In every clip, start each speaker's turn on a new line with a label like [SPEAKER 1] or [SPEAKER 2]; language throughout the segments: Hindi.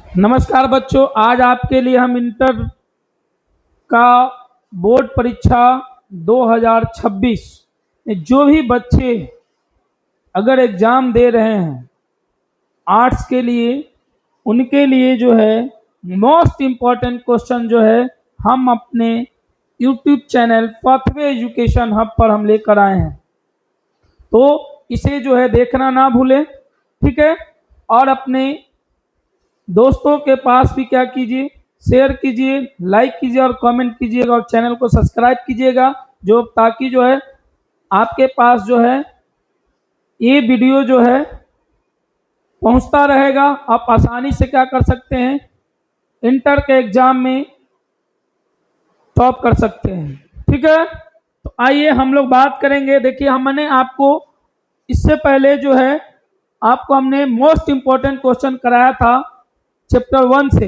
[SPEAKER 1] नमस्कार बच्चों, आज आपके लिए हम इंटर का बोर्ड परीक्षा 2026 में जो भी बच्चे अगर एग्ज़ाम दे रहे हैं आर्ट्स के लिए, उनके लिए जो है मोस्ट इम्पॉर्टेंट क्वेश्चन जो है हम अपने YouTube channel pathway education hub पर हम लेकर आए हैं। तो इसे जो है देखना ना भूलें, ठीक है। और अपने दोस्तों के पास भी क्या कीजिए, शेयर कीजिए, लाइक कीजिए और कमेंट कीजिएगा और चैनल को सब्सक्राइब कीजिएगा, जो ताकि जो है आपके पास जो है ये वीडियो जो है पहुंचता रहेगा। आप आसानी से क्या कर सकते हैं, इंटर के एग्जाम में टॉप कर सकते हैं, ठीक है। तो आइए हम लोग बात करेंगे। देखिए, हमने आपको इससे पहले जो है आपको हमने मोस्ट इम्पोर्टेंट क्वेश्चन कराया था चैप्टर 1 से,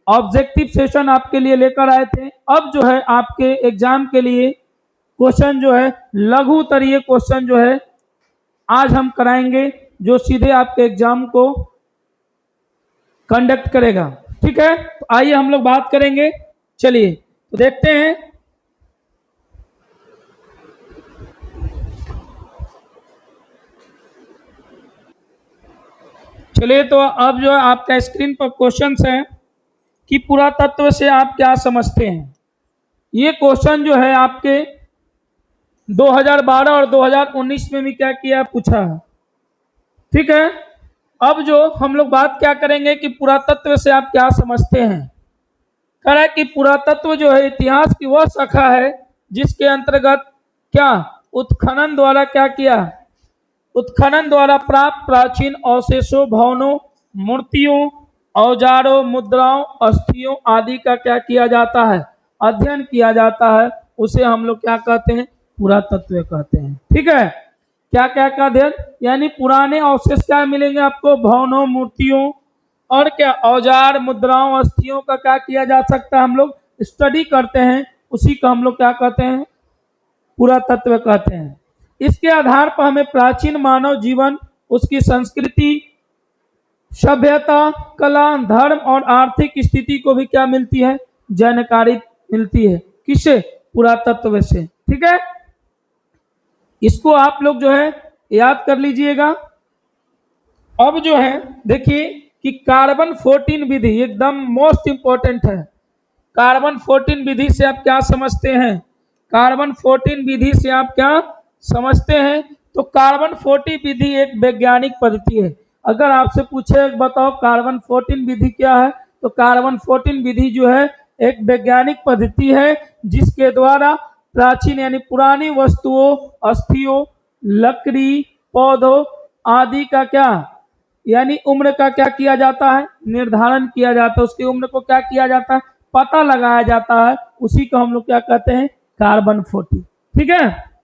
[SPEAKER 1] ऑब्जेक्टिव सेशन आपके लिए लेकर आए थे। अब जो है आपके एग्जाम के लिए क्वेश्चन जो है लघु तरीय क्वेश्चन जो है आज हम कराएंगे, जो सीधे आपके एग्जाम को कंडक्ट करेगा, ठीक है। तो आइए हम लोग बात करेंगे, चलिए तो देखते हैं। चलिए तो अब जो है आपका स्क्रीन पर क्वेश्चन है कि पुरातत्व से आप क्या समझते हैं। ये क्वेश्चन जो है आपके 2012 और 2019 में भी क्या किया, पूछा है, ठीक है। अब जो हम लोग बात क्या करेंगे कि पुरातत्व से आप क्या समझते हैं। कह रहा है कि पुरातत्व जो है इतिहास की वह शाखा है जिसके अंतर्गत क्या उत्खनन द्वारा क्या किया, उत्खनन द्वारा प्राप्त प्राचीन अवशेषों, भवनों, मूर्तियों, औजारों, मुद्राओं, अस्थियों आदि का क्या किया जाता है, अध्ययन किया जाता है। उसे हम लोग क्या कहते हैं, पुरातत्व कहते हैं, ठीक है। क्या क्या का अध्ययन, यानी पुराने अवशेष क्या मिलेंगे आपको, भवनों, मूर्तियों और क्या औजार, मुद्राओं, अस्थियों का क्या किया जा सकता है, हम लोग स्टडी करते हैं, उसी को हम लोग क्या कहते हैं, पुरातत्व कहते हैं। इसके आधार पर हमें प्राचीन मानव जीवन, उसकी संस्कृति, सभ्यता, कला, धर्म और आर्थिक स्थिति को भी क्या मिलती है, जानकारी मिलती है। किससे, पुरातत्व से, ठीक है। इसको आप लोग जो है याद कर लीजिएगा। अब जो है देखिए कि कार्बन 14 विधि एकदम मोस्ट इंपॉर्टेंट है। कार्बन 14 विधि से आप क्या समझते हैं, कार्बन 14 विधि से आप क्या समझते हैं। तो कार्बन 14 विधि एक वैज्ञानिक पद्धति है। अगर आपसे पूछे बताओ कार्बन 14 विधि क्या है, तो कार्बन 14 विधि जो है एक वैज्ञानिक पद्धति है जिसके द्वारा प्राचीन यानी पुरानी वस्तुओं, अस्थियों, लकड़ी, पौधों आदि का क्या यानी उम्र का क्या किया जाता है, निर्धारण किया जाता है। उसकी उम्र को क्या किया जाता है, पता लगाया जाता है। उसी को हम लोग क्या कहते हैं, कार्बन 14, ठीक है।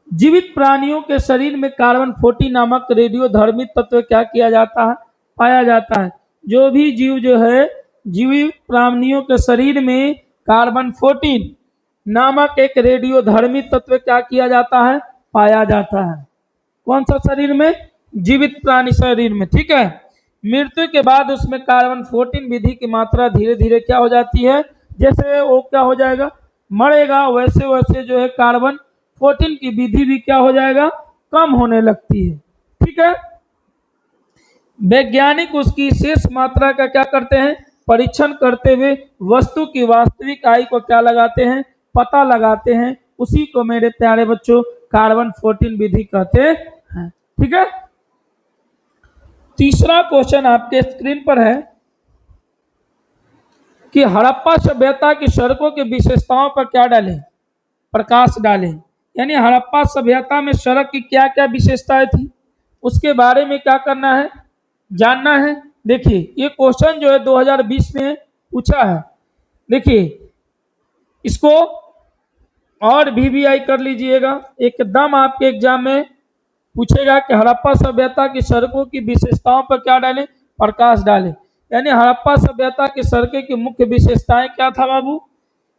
[SPEAKER 1] जीवित प्राणियों के शरीर में कार्बन 14 नामक रेडियोधर्मी तत्व क्या किया जाता है, पाया जाता है। जो भी जीव जो है, जीवित प्राणियों के शरीर में कार्बन 14 नामक एक रेडियोधर्मी तत्व क्या किया जाता है, पाया जाता है। कौन सा शरीर में, जीवित प्राणी शरीर में, ठीक है। मृत्यु के बाद उसमें कार्बन 14 विधि की मात्रा धीरे धीरे क्या हो जाती है, जैसे वो क्या हो जाएगा, मरेगा, वैसे वैसे जो है कार्बन 14 की विधि भी क्या हो जाएगा, कम होने लगती है, ठीक है। वैज्ञानिक उसकी शेष मात्रा का क्या करते हैं, परीक्षण करते हुए वस्तु की वास्तविक आयु को क्या लगाते हैं, पता लगाते हैं। उसी को मेरे प्यारे बच्चों कार्बन 14 विधि कहते हैं, ठीक है। तीसरा क्वेश्चन आपके स्क्रीन पर है कि हड़प्पा सभ्यता की सड़कों की विशेषताओं पर क्या डालें, प्रकाश डालें। यानी हड़प्पा सभ्यता में सड़क की क्या क्या विशेषताएं थी, उसके बारे में क्या करना है, जानना है। देखिए ये क्वेश्चन जो है 2020 में पूछा है। देखिए इसको और वीवीआई कर लीजिएगा, एकदम आपके एग्जाम में पूछेगा कि हड़प्पा सभ्यता की सड़कों की विशेषताओं पर क्या डालें, प्रकाश डालें। यानी हड़प्पा सभ्यता की सड़कें की मुख्य विशेषताएं क्या था बाबू,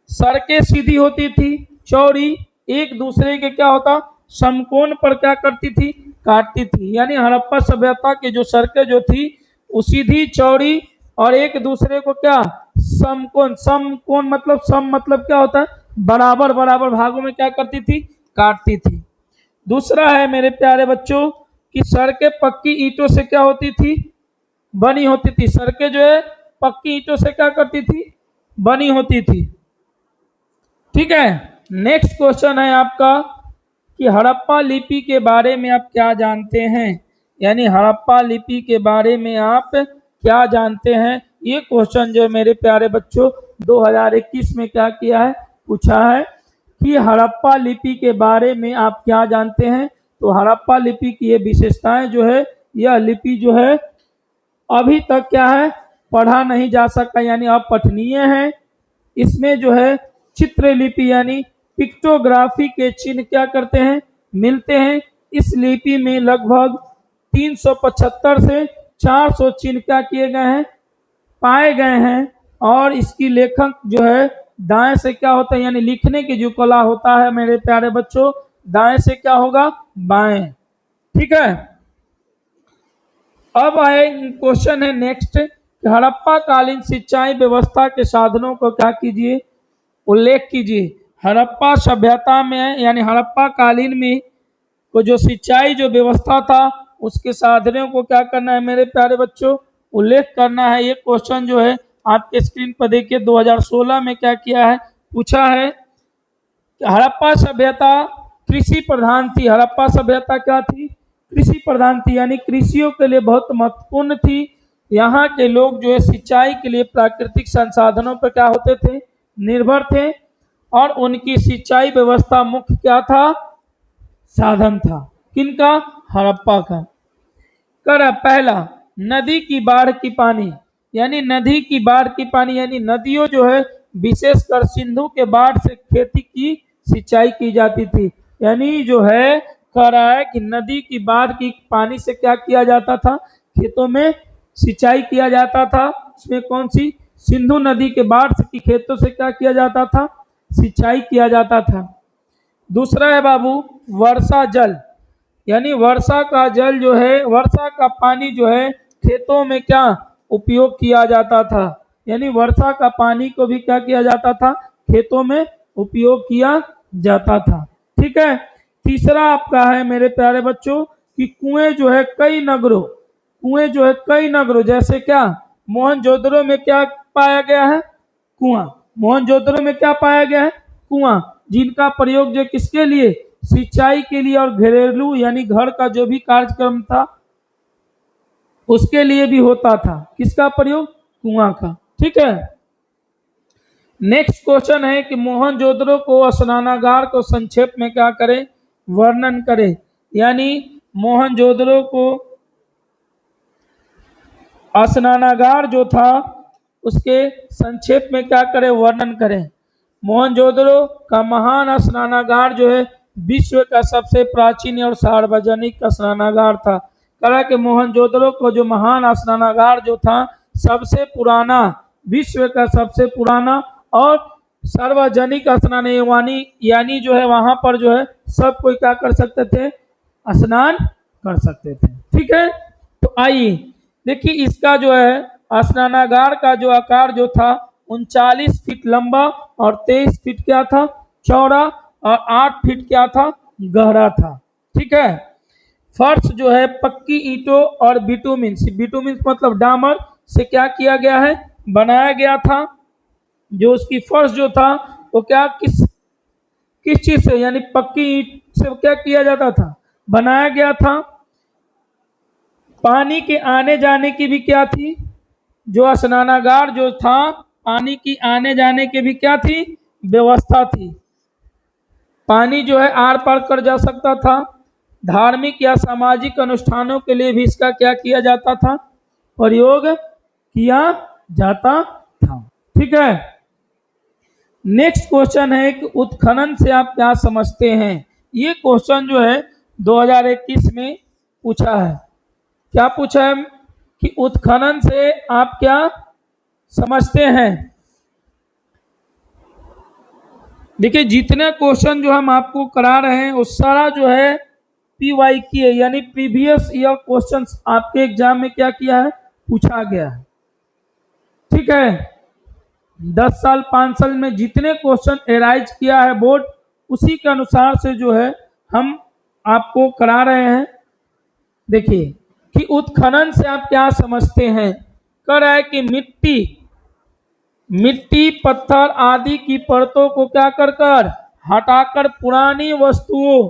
[SPEAKER 1] सड़कें सीधी होती थी, चौड़ी, एक दूसरे के क्या होता, समकोण पर क्या करती थी, काटती थी। यानी हड़प्पा सभ्यता की जो सड़कें जो थी सीधी चौड़ी और एक दूसरे को क्या समकोण, समकोण मतलब सम मतलब क्या होता है, बराबर बराबर भागों में क्या करती थी, काटती थी। दूसरा है मेरे प्यारे बच्चों कि सड़कें पक्की ईंटों से क्या होती थी, बनी होती थी। सड़कें जो है पक्की ईंटों से क्या करती थी, बनी होती थी। ठीक है। नेक्स्ट क्वेश्चन है आपका कि हड़प्पा लिपि के बारे में आप क्या जानते हैं, यानी हड़प्पा लिपि के बारे में आप क्या जानते हैं। ये क्वेश्चन जो मेरे प्यारे बच्चों 2021 में क्या किया है, पूछा है कि हड़प्पा लिपि के बारे में आप क्या जानते हैं। तो हड़प्पा लिपि की ये विशेषताएं जो है, यह लिपि जो है अभी तक क्या है, पढ़ा नहीं जा सकता, यानी अपठनीय है। इसमें जो है चित्रलिपि यानी पिक्टोग्राफी के चिन्ह क्या करते हैं, मिलते हैं। इस लिपि में लगभग 375 से 400 चिन्ह क्या किए गए हैं, पाए गए हैं। और इसकी लेखक जो है दाएं से क्या होता है, यानी लिखने की जो कला होता है मेरे प्यारे बच्चों, दाएं से क्या होगा, बाएं। ठीक है। अब आए क्वेश्चन है नेक्स्ट, हड़प्पा कालीन सिंचाई व्यवस्था के साधनों को क्या कीजिए, उल्लेख कीजिए। हड़प्पा सभ्यता में यानी हड़प्पा कालीन में को जो सिंचाई जो व्यवस्था था उसके साधनों को क्या करना है मेरे प्यारे बच्चों, उल्लेख करना है। ये क्वेश्चन जो है आपके स्क्रीन पर देखिए 2016 में क्या किया है, पूछा है। हड़प्पा सभ्यता कृषि प्रधान थी। हड़प्पा सभ्यता क्या थी, कृषि प्रधान थी, यानी कृषियों के लिए बहुत महत्वपूर्ण थी। यहाँ के लोग जो है सिंचाई के लिए प्राकृतिक संसाधनों पर क्या होते थे, निर्भर थे। और उनकी सिंचाई व्यवस्था मुख्य क्या था, साधन था। किनका, हड़प्पा का। कर पहला, नदी की बाढ़ की पानी, यानी नदी की बाढ़ की पानी, यानी नदियों जो है विशेषकर सिंधु के बाढ़ से खेती की सिंचाई की जाती थी। यानी जो है कह रहा है कि नदी की बाढ़ की पानी से क्या किया जाता था, खेतों में सिंचाई किया जाता था। उसमें कौन सी, सिंधु नदी के बाढ़ की खेतों से क्या किया जाता था, सिंचाई किया जाता था। दूसरा है बाबू वर्षा जल, यानी वर्षा का जल जो है, वर्षा का पानी जो है खेतों में क्या उपयोग किया जाता था, यानी वर्षा का पानी को भी क्या किया जाता था, खेतों में उपयोग किया जाता था। ठीक है। तीसरा आपका है मेरे प्यारे बच्चों कि कुएं जो है कई नगरों, कुएं जो है कई नगरों जैसे क्या, मोहनजोदड़ो में क्या पाया गया है, कुआं। मोहनजोदड़ो में क्या पाया गया है, कुआं, जिनका प्रयोग जो किसके लिए, सिंचाई के लिए और घरेलू यानी घर का जो भी कार्यक्रम था उसके लिए भी होता था। किसका प्रयोग, कुआं का। ठीक है। नेक्स्ट क्वेश्चन है कि मोहनजोदड़ो को स्नानागार को संक्षेप में क्या करें, वर्णन करें। यानी मोहनजोदड़ो को स्नानागार जो था उसके संक्षेप में क्या करें, वर्णन करें। मोहनजोदड़ो का महान स्नानागार जो है विश्व का सबसे प्राचीन और सार्वजनिक स्नानागार था। कहा कि मोहनजोदड़ो को जो महान स्नानागार जो था सबसे पुराना, विश्व का सबसे पुराना और सार्वजनिक स्नान, यानी जो है वहां पर जो है सब कोई क्या कर सकते थे, स्नान कर सकते थे। ठीक है। तो आइए देखिए इसका जो है स्नानागार का जो आकार जो था 39 फीट लंबा और 23 फीट क्या था, चौड़ा और 8 फीट क्या था, गहरा था। ठीक है। फर्श जो है पक्की ईंटों और बिटुमिन, बिटुमिन मतलब डामर से क्या किया गया है, बनाया गया था। जो उसकी फर्श जो था वो क्या किस किस चीज से, यानी पक्की ईंट से क्या किया जाता था, बनाया गया था। पानी के आने जाने की भी क्या थी, जो स्नानागार जो था पानी की आने जाने की भी क्या थी, व्यवस्था थी। पानी जो है आर पार कर जा सकता था। धार्मिक या सामाजिक अनुष्ठानों के लिए भी इसका क्या किया जाता था, प्रयोग किया जाता था। ठीक है। नेक्स्ट क्वेश्चन है कि उत्खनन से आप क्या समझते हैं। ये क्वेश्चन जो है 2021 में पूछा है। क्या पूछा है कि उत्खनन से आप क्या समझते हैं। देखिए जितने क्वेश्चन जो हम आपको करा रहे हैं वो सारा जो है PYQ है, यानी प्रीवियस ईयर क्वेश्चंस आपके एग्जाम में क्या किया है, पूछा गया है। ठीक है, 10 साल 5 साल में जितने क्वेश्चन एराइज किया है बोर्ड, उसी के अनुसार से जो है हम आपको करा रहे हैं। देखिए कि उत्खनन से आप क्या समझते हैं। कह रहा है कि मिट्टी पत्थर आदि की परतों को क्या कर हटाकर पुरानी वस्तुओं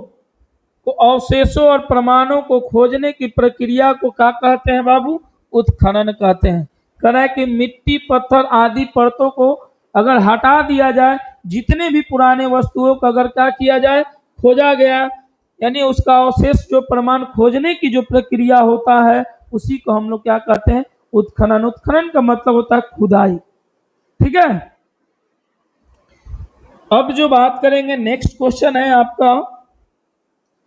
[SPEAKER 1] को, अवशेषों और प्रमाणों को खोजने की प्रक्रिया को क्या कहते हैं बाबू, उत्खनन कहते हैं। कह रहा है कि मिट्टी पत्थर आदि परतों को अगर हटा दिया जाए, जितने भी पुराने वस्तुओं को अगर क्या किया जाए, खोजा गया, यानी उसका अवशेष जो प्रमाण खोजने की जो प्रक्रिया होता है, उसी को हम लोग क्या कहते हैं, उत्खनन। उत्खनन का मतलब होता है खुदाई। ठीक है, अब जो बात करेंगे, नेक्स्ट क्वेश्चन है आपका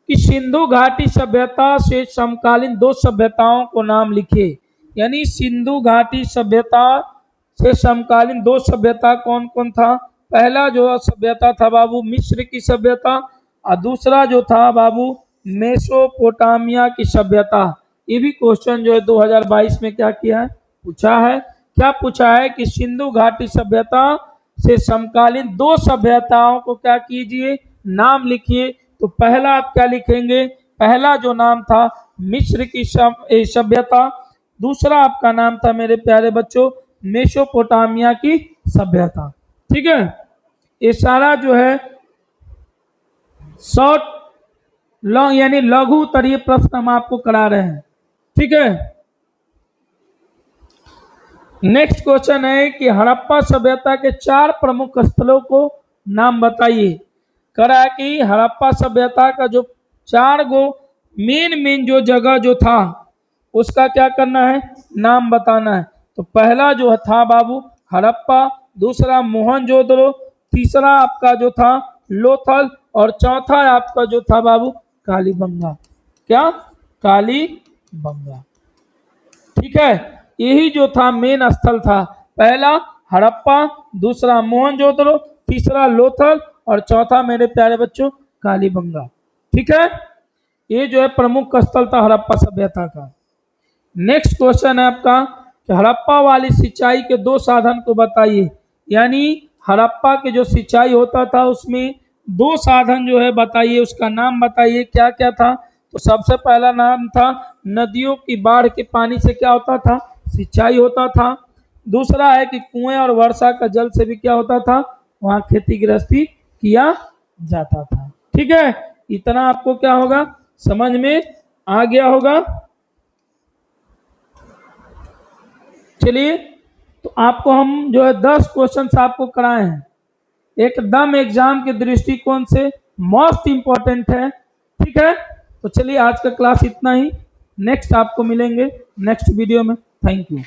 [SPEAKER 1] कि सिंधु घाटी सभ्यता से समकालीन दो सभ्यताओं को नाम लिखे। यानी सिंधु घाटी सभ्यता से समकालीन दो सभ्यता कौन कौन था। पहला जो सभ्यता था बाबू मिस्र की सभ्यता, और दूसरा जो था बाबू मेसोपोटामिया की सभ्यता। ये भी क्वेश्चन जो है 2022 में क्या किया है, पूछा है। क्या पूछा है कि सिंधु घाटी सभ्यता से समकालीन दो सभ्यताओं को क्या कीजिए, नाम लिखिए। तो पहला आप क्या लिखेंगे, पहला जो नाम था मिस्र की सभ्यता, दूसरा आपका नाम था मेरे प्यारे बच्चों मेसोपोटामिया की सभ्यता। ठीक है, ये सारा जो है शॉर्ट लॉन्ग यानी लघु उत्तरीय प्रश्न हम आपको करा रहे हैं। ठीक है, नेक्स्ट क्वेश्चन है कि हड़प्पा सभ्यता के 4 प्रमुख स्थलों को नाम बताइए। कह रहा है कि हड़प्पा सभ्यता का जो 4 गो मेन जो जगह जो था, उसका क्या करना है, नाम बताना है। तो पहला जो था बाबू हड़प्पा, दूसरा मोहनजोदड़ो, तीसरा आपका जो था लोथल, और चौथा आपका जो था बाबू कालीबंगा। क्या, कालीबंगा। ठीक है, यही जो था मेन स्थल था। पहला हड़प्पा, दूसरा मोहनजोदड़ो, तीसरा लोथल, और चौथा मेरे प्यारे बच्चों कालीबंगा। ठीक है, ये जो है प्रमुख स्थल था हड़प्पा सभ्यता का। नेक्स्ट क्वेश्चन है आपका कि हड़प्पा वाली सिंचाई के 2 साधन को बताइए। यानी हड़प्पा के जो सिंचाई होता था उसमें 2 साधन जो है बताइए, उसका नाम बताइए क्या क्या था। तो सबसे पहला नाम था नदियों की बाढ़ के पानी से क्या होता था, सिंचाई होता था। दूसरा है कि कुएं और वर्षा का जल से भी क्या होता था, वहां खेती गृहस्थी किया जाता था। ठीक है, इतना आपको क्या होगा, समझ में आ गया होगा। चलिए, तो आपको हम जो है 10 क्वेश्चन आपको कराए हैं, एकदम एग्जाम के दृष्टिकोण से मोस्ट इंपॉर्टेंट है। ठीक है, तो चलिए आज का क्लास इतना ही, नेक्स्ट आपको मिलेंगे नेक्स्ट वीडियो में। Thank you.